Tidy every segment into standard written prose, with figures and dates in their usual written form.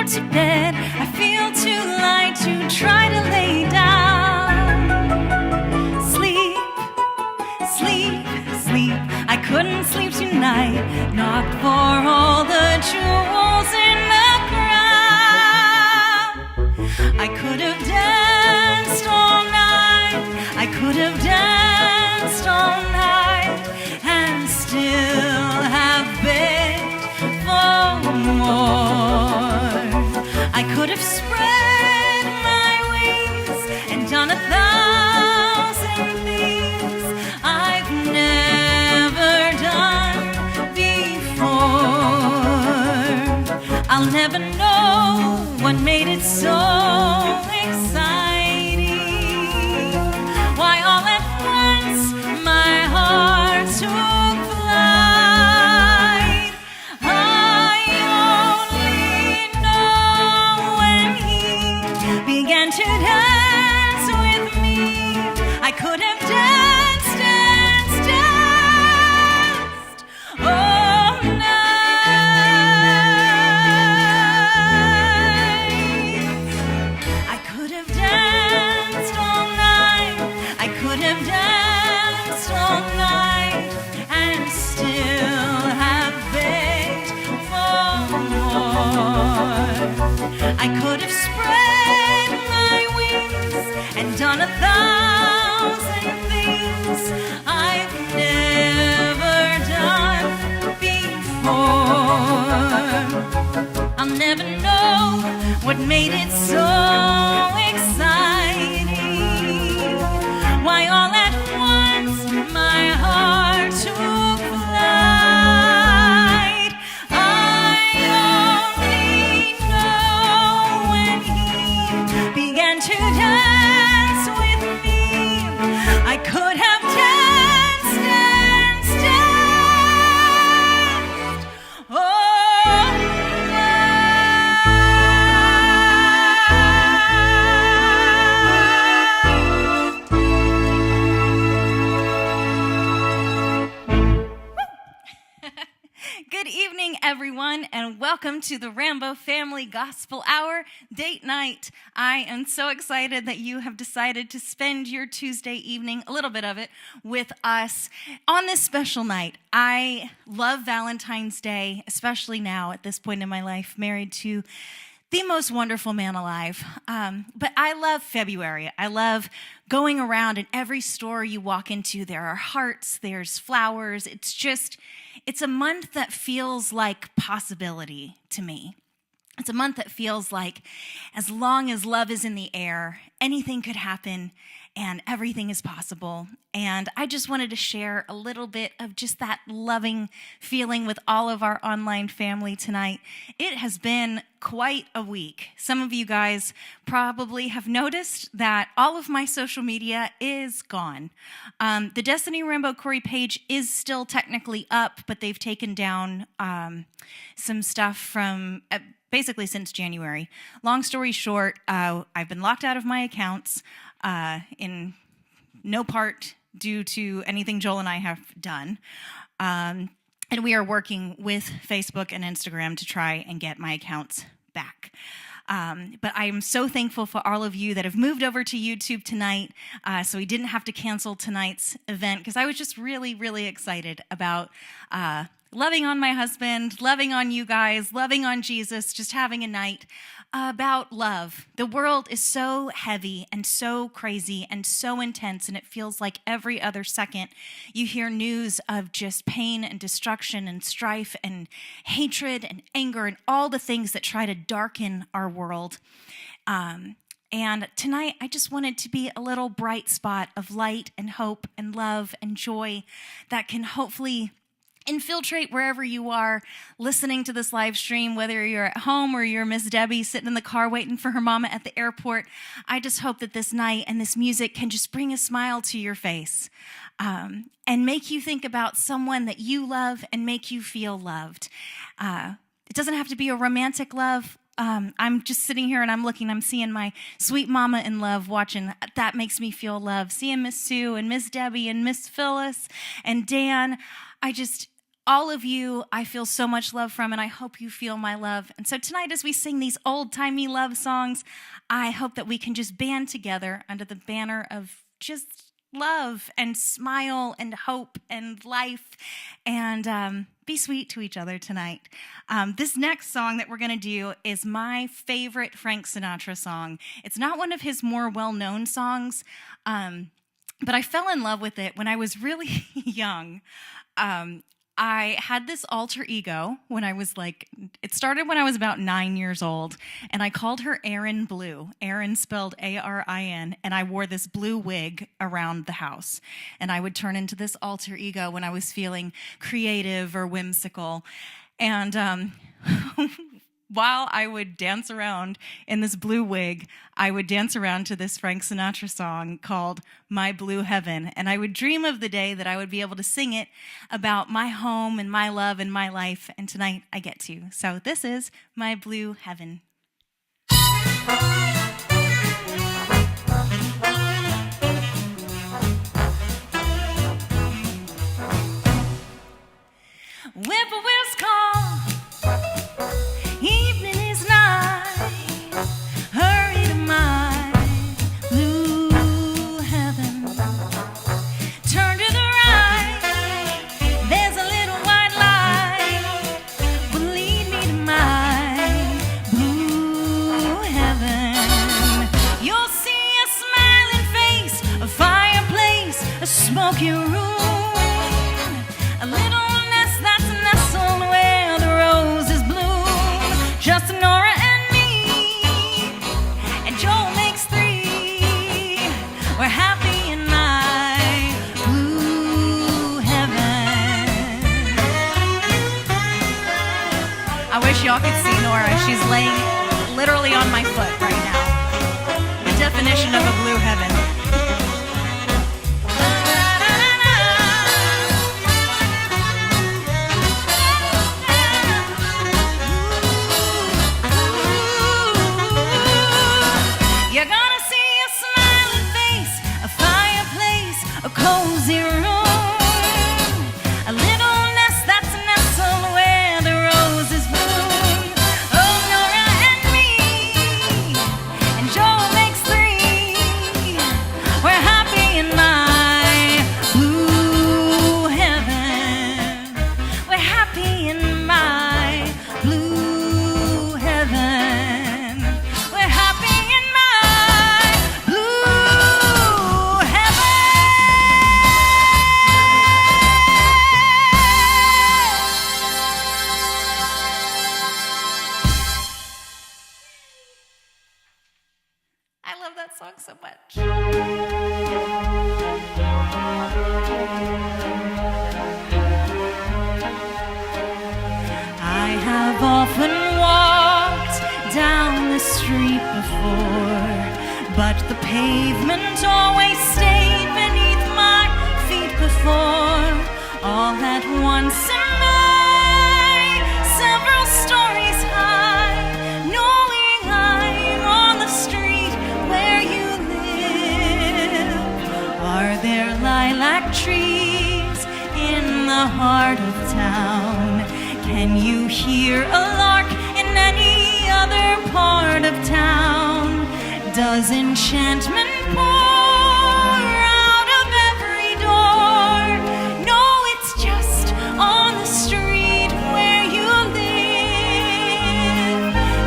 to bed. I feel too light to try to lay down. Sleep, sleep, sleep. I couldn't sleep tonight, not for all the jewels in the crown. I could have danced all night, I could have danced all night, and still have begged for more. I could have spread my wings and done 1,000 things I've never done before. I'll never know what made it so exciting. Why all at once my heart took flight. I only know when he began to dance with me. I could have danced, danced, danced all night. I could have danced all night, I could have danced all night, and still have begged for more. I could have spread my wings and done 1,000 things I've never done before. I'll never know what made it so exciting. Why all at once my heart took flight. I only know when he began to dance with me. I could have danced, danced, danced all Good evening, everyone, and welcome to the Rambo Family Gospel Hour date night. I am so excited that you have decided to spend your Tuesday evening, a little bit of it, with us on this special night. I love Valentine's Day, especially now at this point in my life, married to the most wonderful man alive. But I love February. I love going around, and every store you walk into, there are hearts, there's flowers. It's a month that feels like possibility to me. It's a month that feels like as long as love is in the air, anything could happen and everything is possible. And I just wanted to share a little bit of just that loving feeling with all of our online family tonight. It has been quite a week. Some of you guys probably have noticed that all of my social media is gone. The Destiny RamboKhouri page is still technically up, but they've taken down some stuff from basically since January. Long story short, I've been locked out of my accounts in no part due to anything Joel and I have done. And we are working with Facebook and Instagram to try and get my accounts back. But I am so thankful for all of you that have moved over to YouTube tonight, so we didn't have to cancel tonight's event, because I was just really, really excited about loving on my husband, loving on you guys, loving on Jesus, just having a night about love. The world is so heavy and so crazy and so intense, and it feels like every other second you hear news of just pain and destruction and strife and hatred and anger and all the things that try to darken our world. And tonight, I just wanted to be a little bright spot of light and hope and love and joy that can hopefully infiltrate wherever you are listening to this live stream, whether you're at home or you're Miss Debbie sitting in the car waiting for her mama at the airport. I just hope that this night and this music can just bring a smile to your face and make you think about someone that you love and make you feel loved. It doesn't have to be a romantic love. I'm just sitting here and I'm seeing my sweet mama in love watching. That makes me feel loved. Seeing Miss Sue and Miss Debbie and Miss Phyllis and Dan. all of you, I feel so much love from, and I hope you feel my love. And so tonight, as we sing these old-timey love songs, I hope that we can just band together under the banner of just love and smile and hope and life, and be sweet to each other tonight. This next song that we're going to do is my favorite Frank Sinatra song. It's not one of his more well-known songs, but I fell in love with it when I was really young. I had this alter ego when I was it started when I was about 9 years old, and I called her Erin Blue. Erin spelled Arin, and I wore this blue wig around the house. And I would turn into this alter ego when I was feeling creative or whimsical. And while I would dance around in this blue wig, I would dance around to this Frank Sinatra song called My Blue Heaven. And I would dream of the day that I would be able to sing it about my home and my love and my life. And tonight I get to. So this is My Blue Heaven. Whippoorwills call, evening is nigh, hurry to my blue heaven. Turn to the right, there's a little white light, will lead me to my blue heaven. You'll see a smiling face, a fireplace, a smoky room, a little just Nora and me, and Joel makes 3. We're happy in my blue heaven. I wish y'all could see Nora. She's laying literally on my foot right now. The definition of a blue heaven. You're gonna see a smiling face, a fireplace, a cozy room, a little nest that's nestled where the roses bloom. Oh, Nora and me, and Joel makes 3. We're happy in my blue heaven. We're happy in my blue heaven. We're happy in song so much. I have often walked down the street before, but the pavement always stayed beneath my feet before. All at once am I several stories high, knowing I'm on the street where you live. Are there lilac trees in the heart of town? Can you hear a lark in any other part of town? Does enchantment pour out of every door? No, it's just on the street where you live.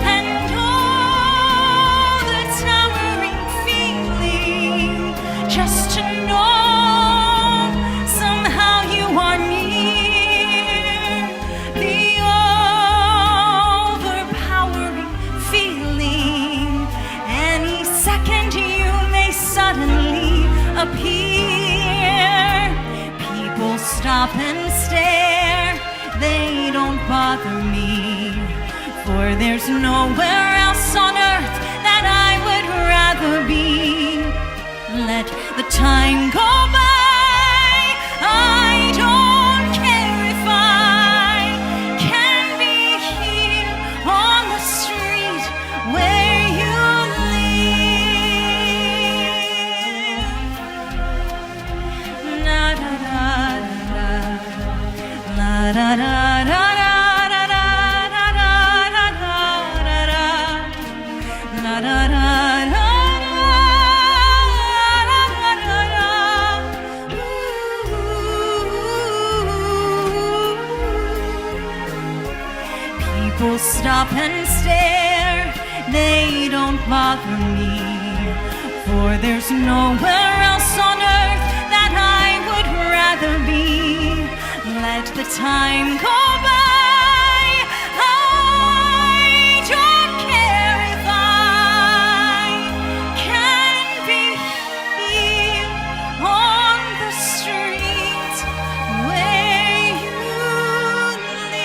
And oh, the towering feeling just to know somehow you are near. The overpowering feeling, any second you may suddenly appear. People stop and stare, they don't bother me, for there's nowhere else on earth that I would rather be. Let the time go by, I don't care if I can be here on the street where you live. Na da da da da, la da da da da da da da da. People stop and stare, they don't bother me, for there's nowhere else on earth that I would rather be. Let the time go by, I don't care if I can be here on the street where you live.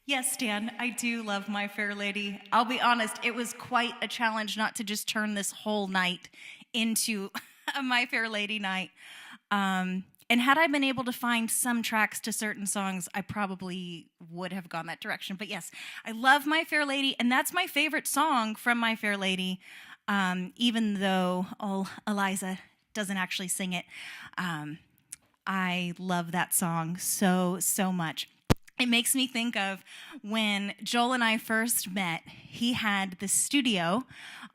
Yes, Dan, I do love My Fair Lady. I'll be honest, it was quite a challenge not to just turn this whole night into a My Fair Lady night. And had I been able to find some tracks to certain songs, I probably would have gone that direction. But yes, I love My Fair Lady, and that's my favorite song from My Fair Lady, even though Eliza doesn't actually sing it. I love that song so, so much. It makes me think of when Joel and I first met. He had the studio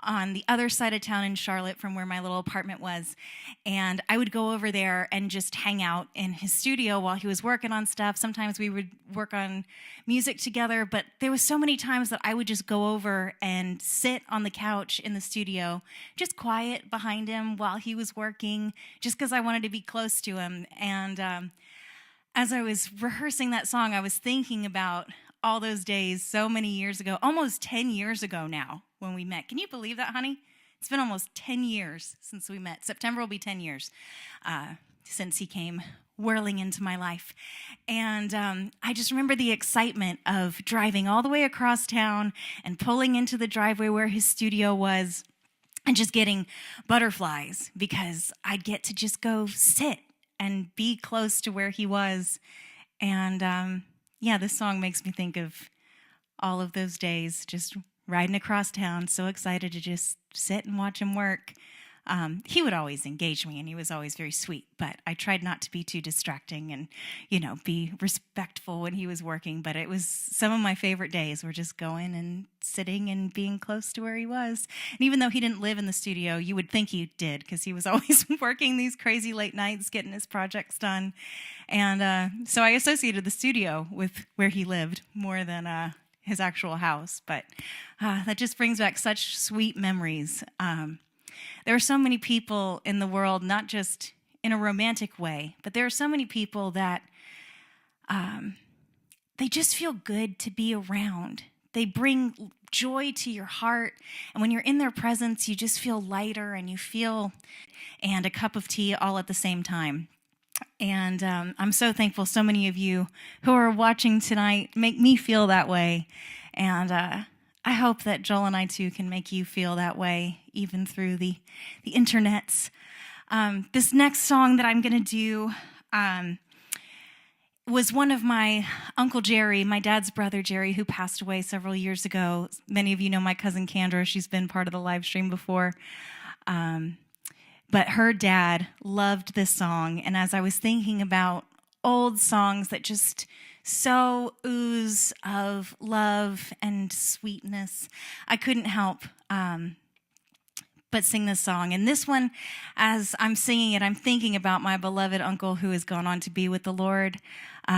on the other side of town in Charlotte from where my little apartment was. And I would go over there and just hang out in his studio while he was working on stuff. Sometimes we would work on music together, but there was so many times that I would just go over and sit on the couch in the studio, just quiet behind him while he was working, just because I wanted to be close to him. And as I was rehearsing that song, I was thinking about all those days so many years ago, almost 10 years ago now when we met. Can you believe that, honey? It's been almost 10 years since we met. September will be 10 years since he came whirling into my life. And I just remember the excitement of driving all the way across town and pulling into the driveway where his studio was and just getting butterflies because I'd get to just go sit and be close to where he was. And this song makes me think of all of those days, just riding across town, so excited to just sit and watch him work. He would always engage me, and he was always very sweet, but I tried not to be too distracting and, be respectful when he was working. But it was some of my favorite days were just going and sitting and being close to where he was. And even though he didn't live in the studio, you would think he did, because he was always working these crazy late nights, getting his projects done. And so I associated the studio with where he lived more than his actual house. But that just brings back such sweet memories. There are so many people in the world, not just in a romantic way, but there are so many people that they just feel good to be around. They bring joy to your heart, and when you're in their presence, you just feel lighter and and a cup of tea all at the same time. And I'm so thankful so many of you who are watching tonight make me feel that way. And I hope that Joel and I, too, can make you feel that way, even through the internets. This next song that I'm going to do was one of my Uncle Jerry, my dad's brother Jerry, who passed away several years ago. Many of you know my cousin Kendra. She's been part of the live stream before. But her dad loved this song, and as I was thinking about old songs that just so ooze of love and sweetness, I couldn't help but sing this song. And this one, as I'm singing it, I'm thinking about my beloved uncle who has gone on to be with the Lord.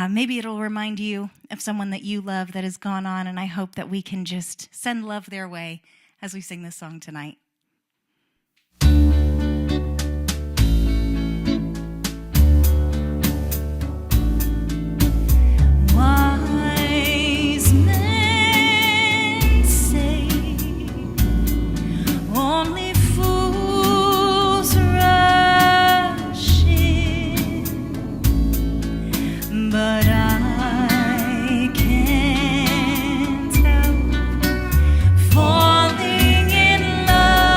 Maybe it'll remind you of someone that you love that has gone on, and I hope that we can just send love their way as we sing this song tonight. Wise men say only fools rush in, but I can't help falling in love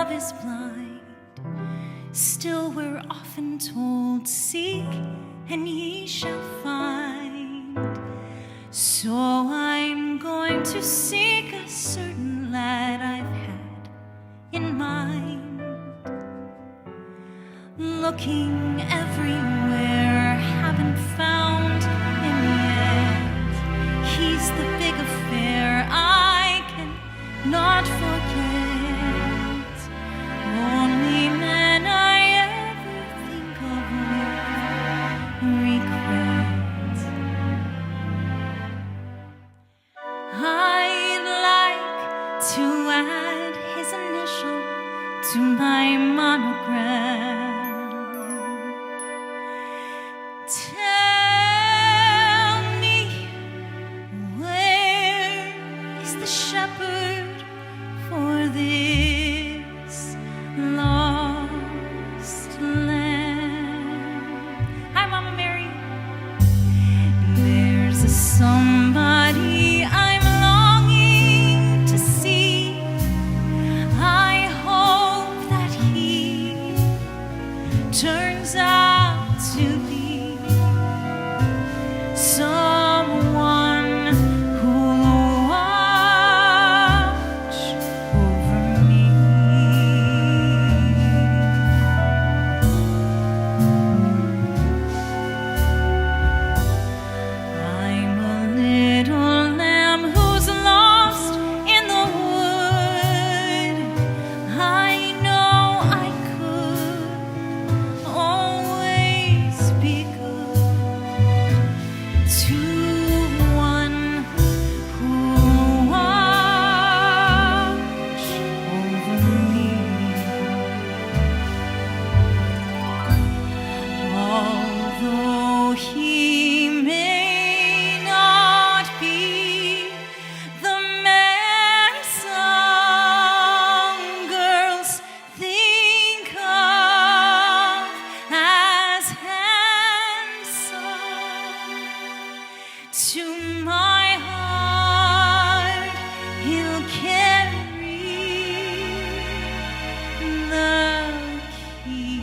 love is blind. Still we're often told, seek and ye shall find. So I'm going to seek a certain lad I've had in mind. Looking everywhere, haven't found him yet. He's the big affair I can not forget. Only man I ever think of with regret. I'd like to add his initial to my monogram. Tell me, where is the shepherd for this lost lamb? Hi, Mama Mary. There's a somebody I'm longing to see. I hope that he turns out to be someone who'll watch over me. I'm a little lamb who's lost in the wood. I know I could always be good to one who'll watch over me. Although he may not be the man some girls think of as handsome, to my heart he'll carry the key.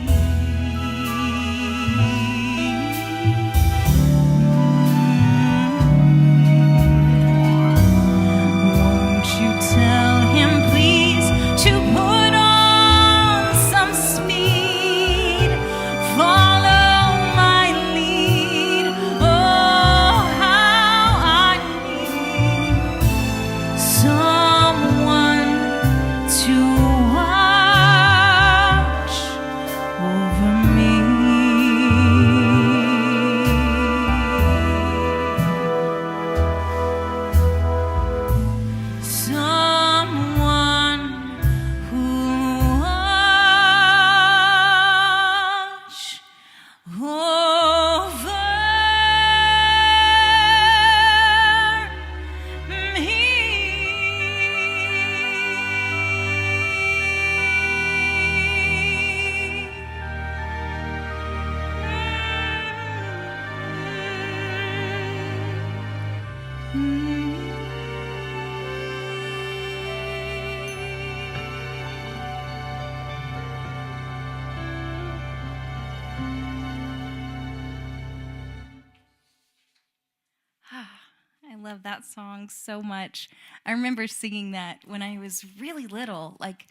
Won't you tell him, please, to put on some speed? Follow my lead. Oh, how I need someone to watch over me. Someone who'll watch over me. I love that song so much. I remember singing that when I was really little. Like,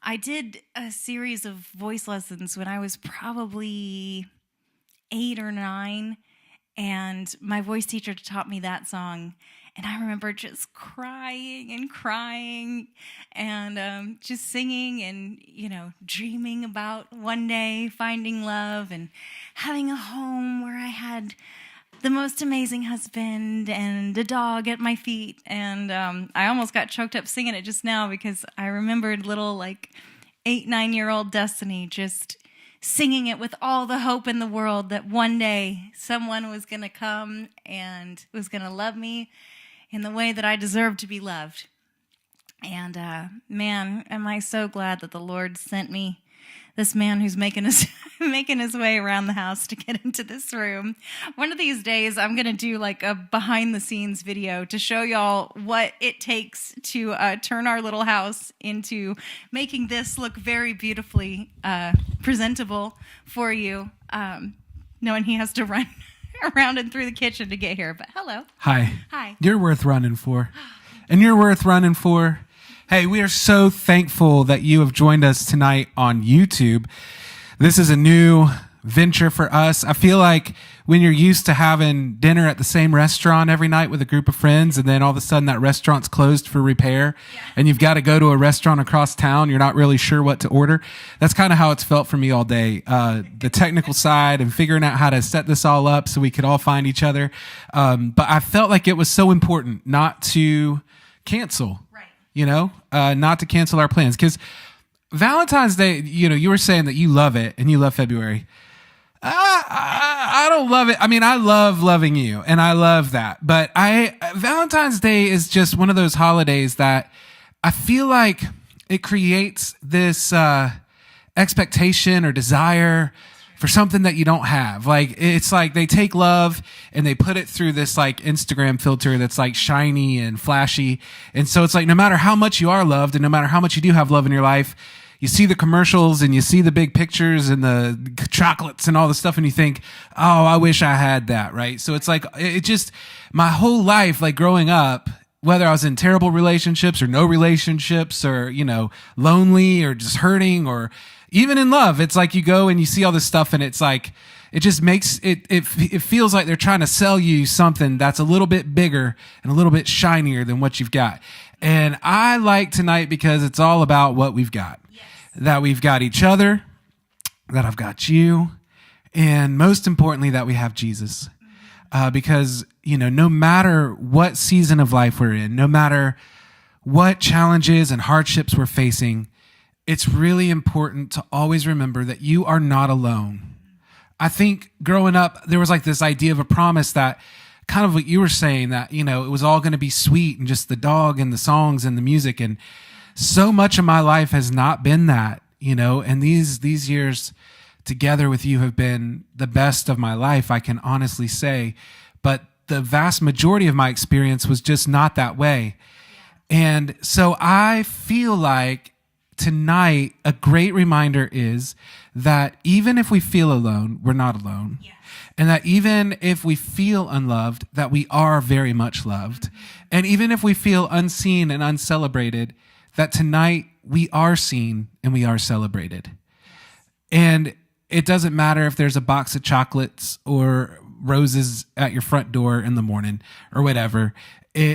I did a series of voice lessons when I was probably 8 or 9, and my voice teacher taught me that song. And I remember just crying and just singing and, dreaming about one day finding love and having a home where I had the most amazing husband and a dog at my feet. And I almost got choked up singing it just now because I remembered little 8, 9-year-old Destiny just singing it with all the hope in the world that one day someone was going to come and was going to love me in the way that I deserved to be loved. And man, am I so glad that the Lord sent me this man who's making his making his way around the house to get into this room. One of these days, I'm going to do like a behind-the-scenes video to show y'all what it takes to turn our little house into making this look very beautifully presentable for you, knowing he has to run around and through the kitchen to get here. But hello. Hi. Hi. You're worth running for. And you're worth running for. Hey, we are so thankful that you have joined us tonight on YouTube. This is a new venture for us. I feel like when you're used to having dinner at the same restaurant every night with a group of friends, and then all of a sudden that restaurant's closed for repair, and you've got to go to a restaurant across town, you're not really sure what to order. That's kind of how it's felt for me all day. The technical side and figuring out how to set this all up so we could all find each other. But I felt like it was so important not to cancel. Not to cancel our plans. Because Valentine's Day, you were saying that you love it and you love February. I don't love it. I mean, I love loving you and I love that. But Valentine's Day is just one of those holidays that I feel like it creates this expectation or desire for something that you don't have. Like, it's like they take love and they put it through this like Instagram filter that's like shiny and flashy. And so it's like, no matter how much you are loved and no matter how much you do have love in your life, you see the commercials and you see the big pictures and the chocolates and all the stuff and you think, oh, I wish I had that, right? So it's like, it just, my whole life, like growing up, whether I was in terrible relationships or no relationships or, lonely or just hurting or even in love, it's like you go and you see all this stuff and it's like, it just makes it feels like they're trying to sell you something that's a little bit bigger and a little bit shinier than what you've got. And I like tonight because it's all about what we've got. Yes. That we've got each other, that I've got you, and most importantly, that we have Jesus. Because, no matter what season of life we're in, no matter what challenges and hardships we're facing, it's really important to always remember that you are not alone. I think growing up, there was like this idea of a promise that kind of what you were saying, that, it was all going to be sweet and just the dog and the songs and the music. And so much of my life has not been that, and these years together with you have been the best of my life, I can honestly say. But the vast majority of my experience was just not that way. And so I feel like tonight, a great reminder is that even if we feel alone, we're not alone. Yes. And that even if we feel unloved, that we are very much loved. Mm-hmm. And even if we feel unseen and uncelebrated, that tonight we are seen and we are celebrated. Yes. And it doesn't matter if there's a box of chocolates or roses at your front door in the morning or whatever.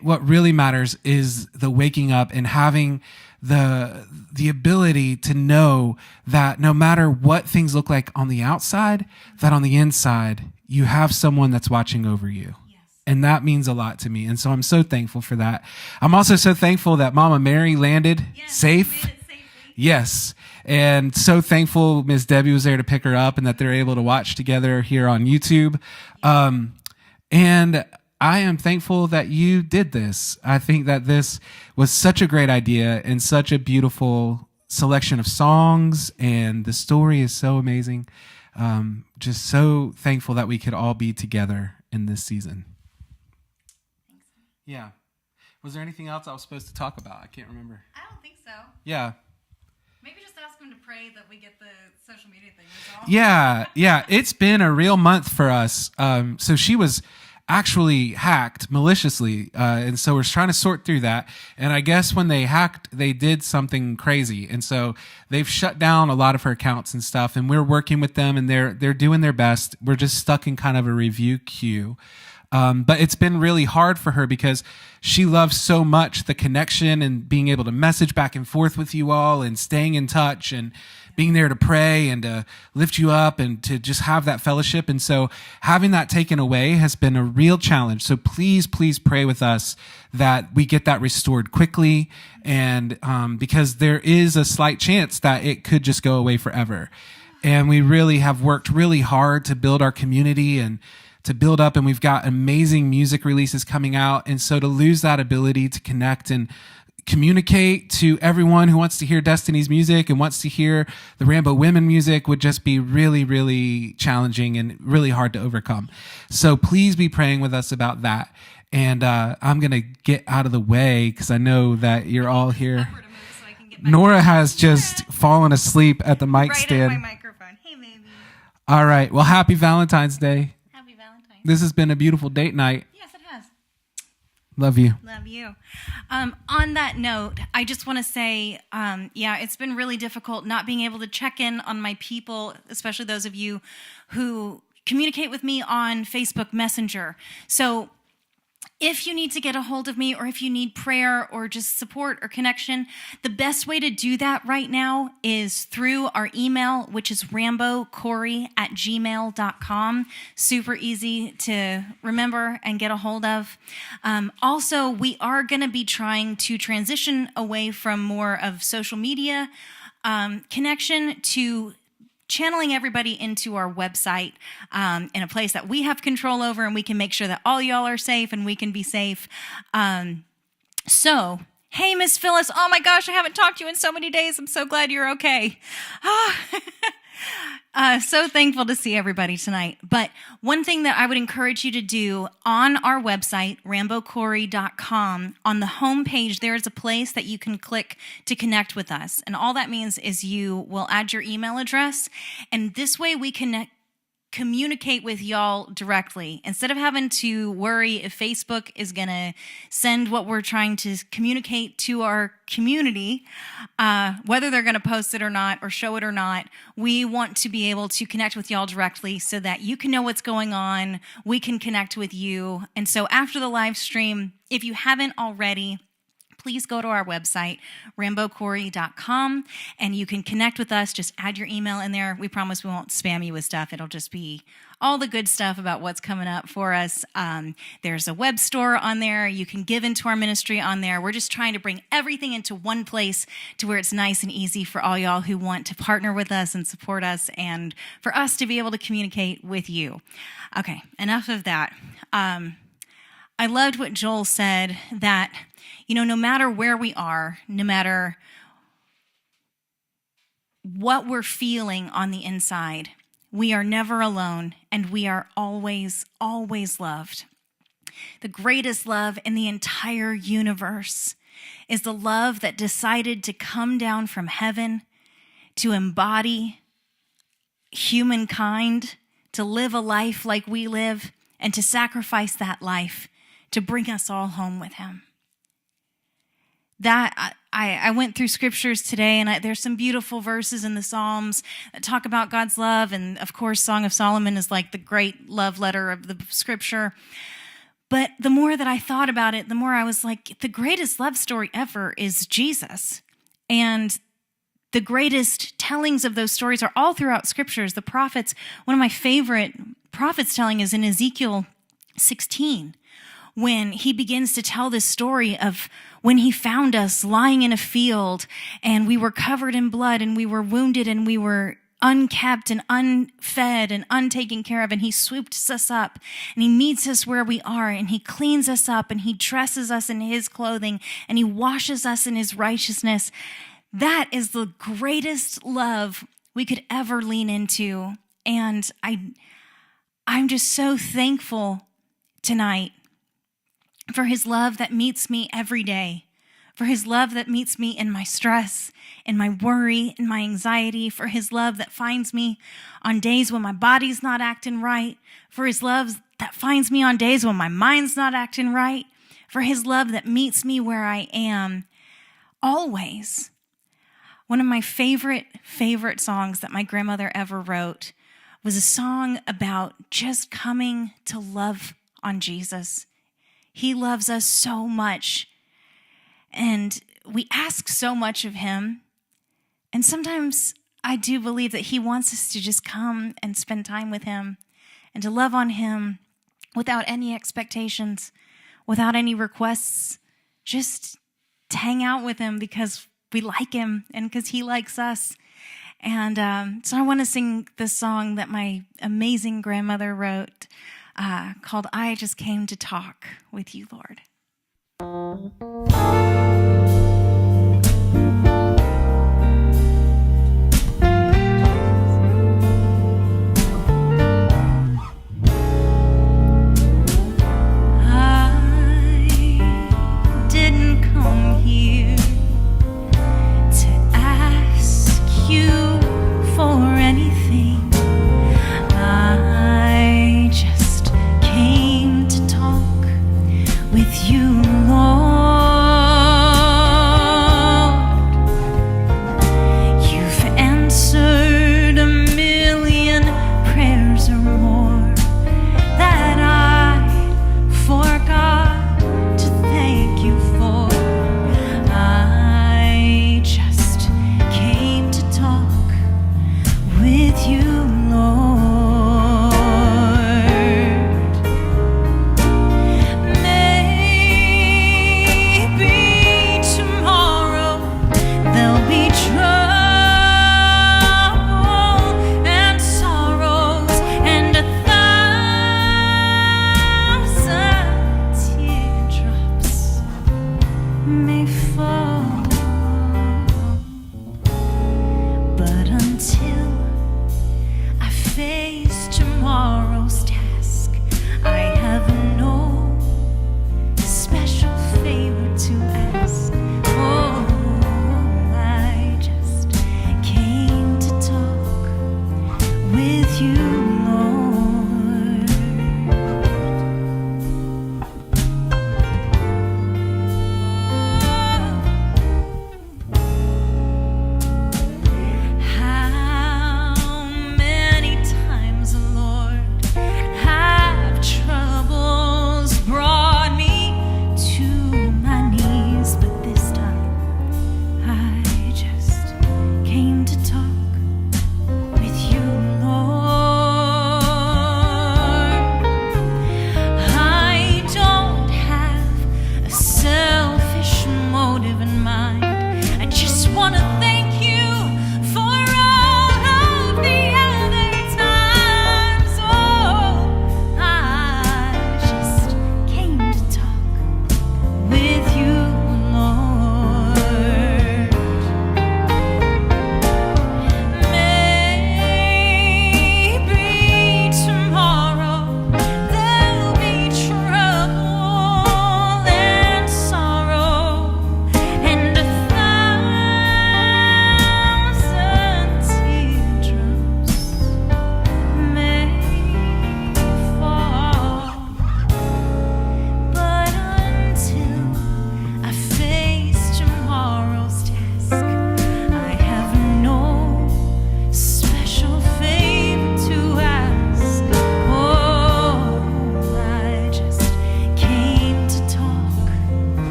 What really matters is the waking up and having the ability to know that no matter what things look like on the outside, that on the inside, you have someone that's watching over you. Yes. And that means a lot to me. And so I'm so thankful for that. I'm also so thankful that Mama Mary landed safe. Made it safely. Yes. And so thankful Miss Debbie was there to pick her up and that they're able to watch together here on YouTube. And I am thankful that you did this. I think that this was such a great idea and such a beautiful selection of songs, and the story is so amazing. Just so thankful that we could all be together in this season. Yeah. Was there anything else I was supposed to talk about? I can't remember. I don't think so. Yeah. Maybe just ask him to pray that we get the social media thing resolved. Yeah. It's been a real month for us. So she was actually hacked maliciously, and so we're trying to sort through that. And I guess when they hacked, they did something crazy, and so they've shut down a lot of her accounts and stuff, and we're working with them, and they're doing their best. We're just stuck in kind of a review queue. But it's been really hard for her because she loves so much the connection and being able to message back and forth with you all and staying in touch and being there to pray and to lift you up and to just have that fellowship. And so having that taken away has been a real challenge. So please pray with us that we get that restored quickly. And because there is a slight chance that it could just go away forever. And we really have worked really hard to build our community and to build up, and we've got amazing music releases coming out. And so to lose that ability to connect and communicate to everyone who wants to hear Destiny's music and wants to hear the Rambo women music would just be really, really challenging and really hard to overcome. So please be praying with us about that. And I'm going to get out of the way because I know that you're all here. Nora has just fallen asleep at the mic stand. Right at my microphone. Hey, baby. All right. Well, happy Valentine's Day. Happy Valentine's. This has been a beautiful date night. Yes, it has. Love you. Love you. On that note, I just want to say, it's been really difficult not being able to check in on my people, especially those of you who communicate with me on Facebook Messenger. So if you need to get a hold of me, or if you need prayer or just support or connection, the best way to do that right now is through our email, which is RamboKhouri@gmail.com. Super easy to remember and get a hold of. Also, we are going to be trying to transition away from more of social media connection to channeling everybody into our website in a place that we have control over, and we can make sure that all y'all are safe and we can be safe. So, hey, Miss Phyllis. Oh my gosh, I haven't talked to you in so many days. I'm so glad you're okay. So thankful to see everybody tonight. But one thing that I would encourage you to do on our website, RamboKhouri.com, on the homepage, there is a place that you can click to connect with us. And all that means is you will add your email address, and this way we can communicate with y'all directly. Instead of having to worry if Facebook is going to send what we're trying to communicate to our community, whether they're going to post it or not, or show it or not, we want to be able to connect with y'all directly so that you can know what's going on. We can connect with you. And so after the live stream, if you haven't already, please go to our website, RamboKhouri.com, and you can connect with us. Just add your email in there. We promise we won't spam you with stuff. It'll just be all the good stuff about what's coming up for us. There's a web store on there. You can give into our ministry on there. We're just trying to bring everything into one place to where it's nice and easy for all y'all who want to partner with us and support us, and for us to be able to communicate with you. Okay, enough of that. I loved what Joel said, that no matter where we are, no matter what we're feeling on the inside, we are never alone, and we are always, always loved. The greatest love in the entire universe is the love that decided to come down from heaven to embody humankind, to live a life like we live, and to sacrifice that life to bring us all home with him. That I went through scriptures today, and there's some beautiful verses in the Psalms that talk about God's love. And of course, Song of Solomon is like the great love letter of the scripture. But the more that I thought about it, the more I was like, the greatest love story ever is Jesus. And the greatest tellings of those stories are all throughout scriptures. The prophets, one of my favorite prophets telling is in Ezekiel 16, when he begins to tell this story of when he found us lying in a field, and we were covered in blood, and we were wounded, and we were unkept and unfed and untaken care of, and he swoops us up, and he meets us where we are, and he cleans us up, and he dresses us in his clothing, and he washes us in his righteousness. That is the greatest love we could ever lean into. And I'm just so thankful tonight for his love that meets me every day, for his love that meets me in my stress, in my worry, in my anxiety, for his love that finds me on days when my body's not acting right, for his love that finds me on days when my mind's not acting right, for his love that meets me where I am, always. One of my favorite songs that my grandmother ever wrote was a song about just coming to love on Jesus. He loves us so much, and we ask so much of him. And sometimes I do believe that he wants us to just come and spend time with him and to love on him without any expectations, without any requests, just to hang out with him because we like him and because he likes us. And so I want to sing this song that my amazing grandmother wrote, called I Just Came to Talk with You, Lord.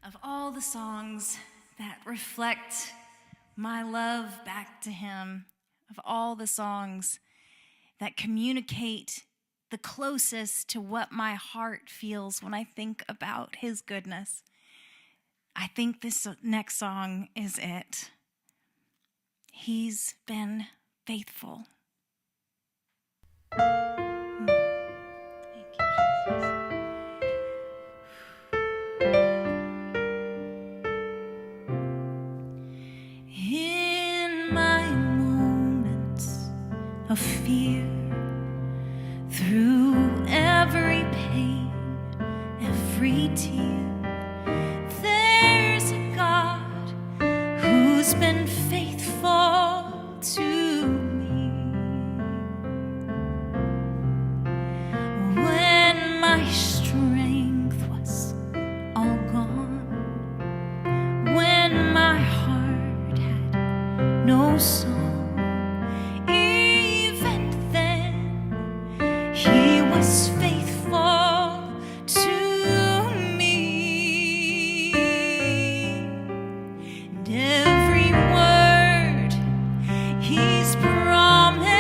Of all the songs that reflect my love back to him, of all the songs that communicate the closest to what my heart feels when I think about his goodness, I think this next song is it. He's been faithful. Thank you, Jesus. In my moments of fear, through every pain, every tear, there's a God who's been faithful to me. When my strength was all gone, when my heart had no song, even then he was faithful to me. And every word he's promised,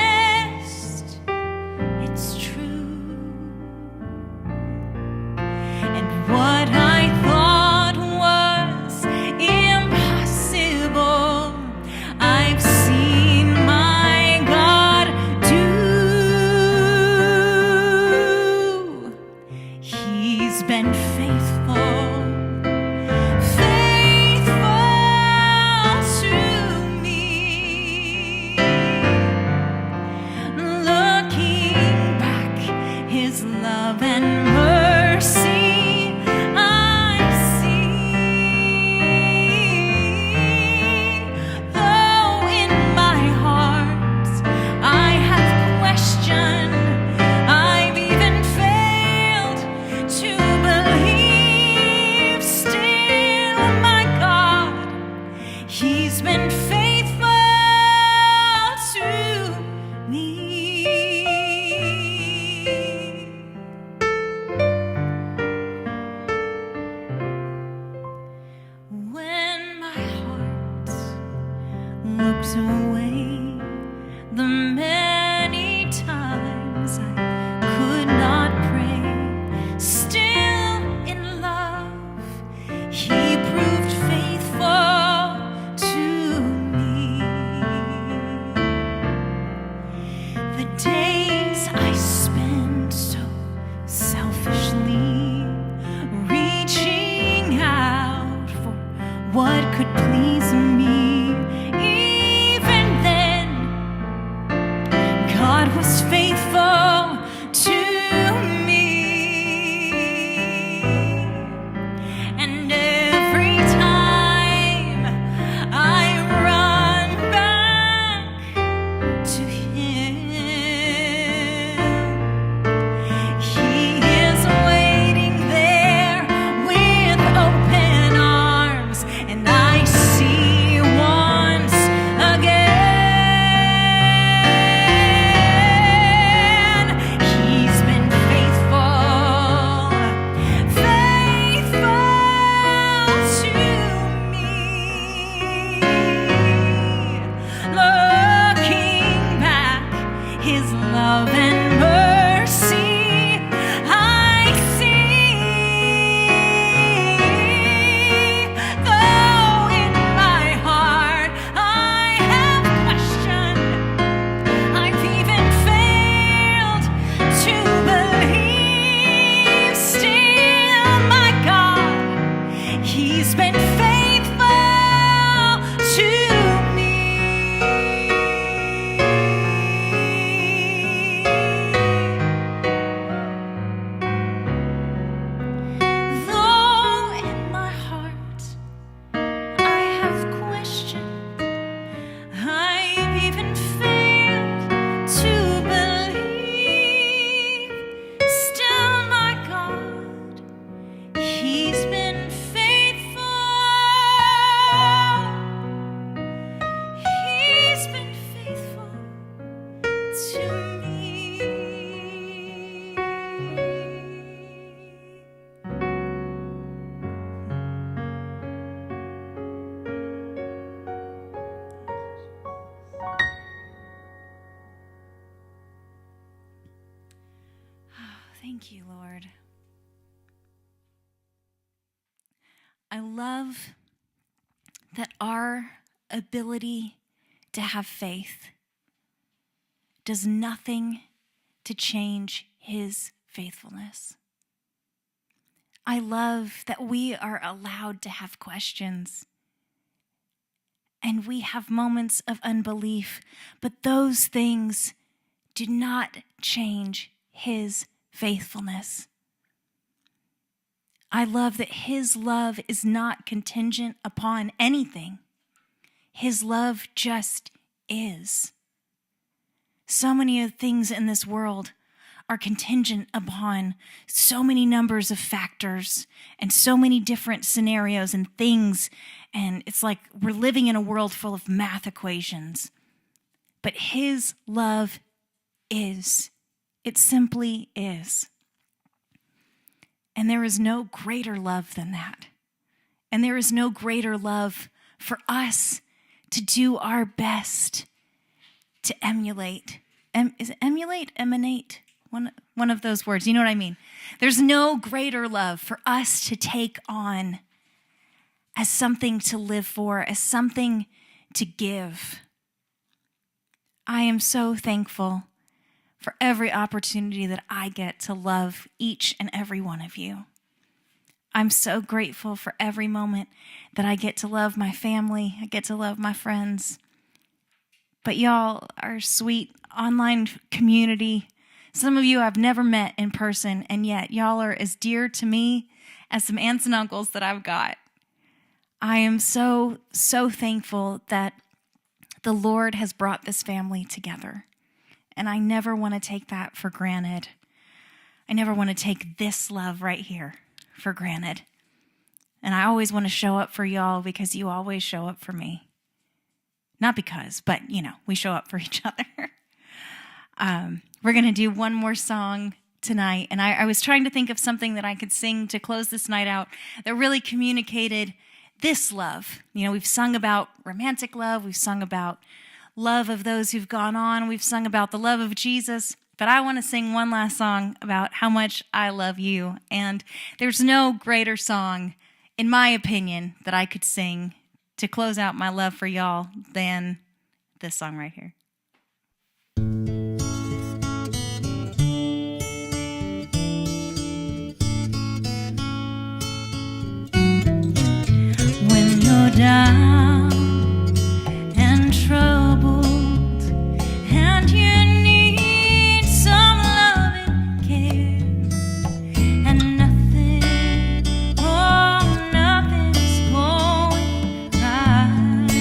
it's true. And what I thought was impossible, I've seen my God do. He's been faithful, faithful to me. Looking back, his love and mercy I see. Though in my heart I have questioned, I've even failed to believe, still my God, he's been faithful to me. When my heart looks away, the many times I could not pray, still in love he proved faithful to me. The days I spent so selfishly reaching out for what could please me, even then God was faithful to me. And every time I run back to him, he is waiting there with open arms, and I see once again he's been faithful, faithful to me. Looking back, his love and mercy I see. Though in my heart I have questioned, I've even failed to believe, still my God, he's been faithful to me. Though in my heart I have questioned, I've even failed to believe, still my God, he's been faithful. He's been faithful to me. Thank you, Lord. I love that our ability to have faith does nothing to change his faithfulness. I love that we are allowed to have questions and we have moments of unbelief, but those things do not change his faithfulness. I love that his love is not contingent upon anything. His love just is. So many of things in this world are contingent upon so many numbers of factors and so many different scenarios and things, and it's like we're living in a world full of math equations. But his love is. It simply is. And there is no greater love than that. And there is no greater love for us to do our best to emulate. Is it emulate? Emanate? One of those words. You know what I mean? There's no greater love for us to take on as something to live for, as something to give. I am so thankful for every opportunity that I get to love each and every one of you. I'm so grateful for every moment that I get to love my family, I get to love my friends. But y'all, our sweet online community, some of you I've never met in person, and yet y'all are as dear to me as some aunts and uncles that I've got. I am so, so thankful that the Lord has brought this family together. And I never want to take that for granted. I never want to take this love right here for granted. And I always want to show up for y'all because you always show up for me. Not because, but, we show up for each other. We're going to do one more song tonight. And I was trying to think of something that I could sing to close this night out that really communicated this love. We've sung about romantic love. We've sung about love of those who've gone on. We've sung about the love of Jesus. But I want to sing one last song about how much I love you. And there's no greater song, in my opinion, that I could sing to close out my love for y'all than this song right here. When you're down and troubled and you need some loving care and nothing, oh, nothing's going right.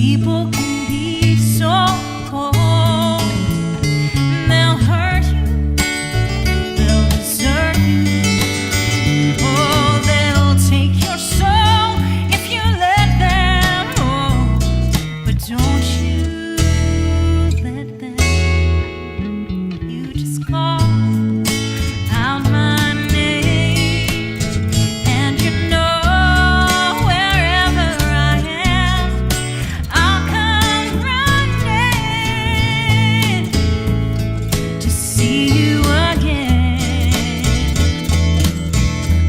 People can be so cold. They'll hurt you, they'll desert you. Oh, they'll take your soul if you let them. Oh, but don't you let them. You just call out my name, and you know wherever I am, I'll come running to see you again.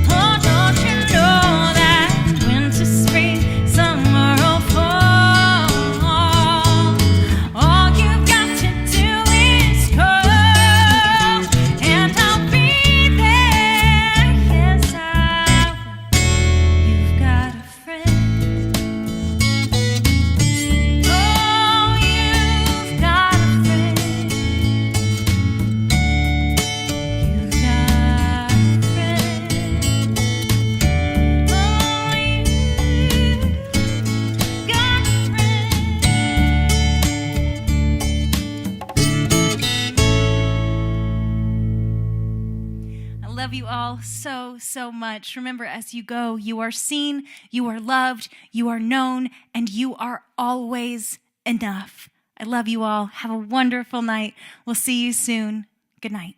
Oh, don't you know that winter, spring, summer, or fall, all you've got to do is call, and I'll be there. Yes, I will. You've got a friend. Oh, you've got a friend. You've got a friend. Oh, you've got a friend. I love you all so, so much. Remember, as you go, you are seen, you are loved, you are known, and you are always enough. I love you all. Have a wonderful night. We'll see you soon. Good night.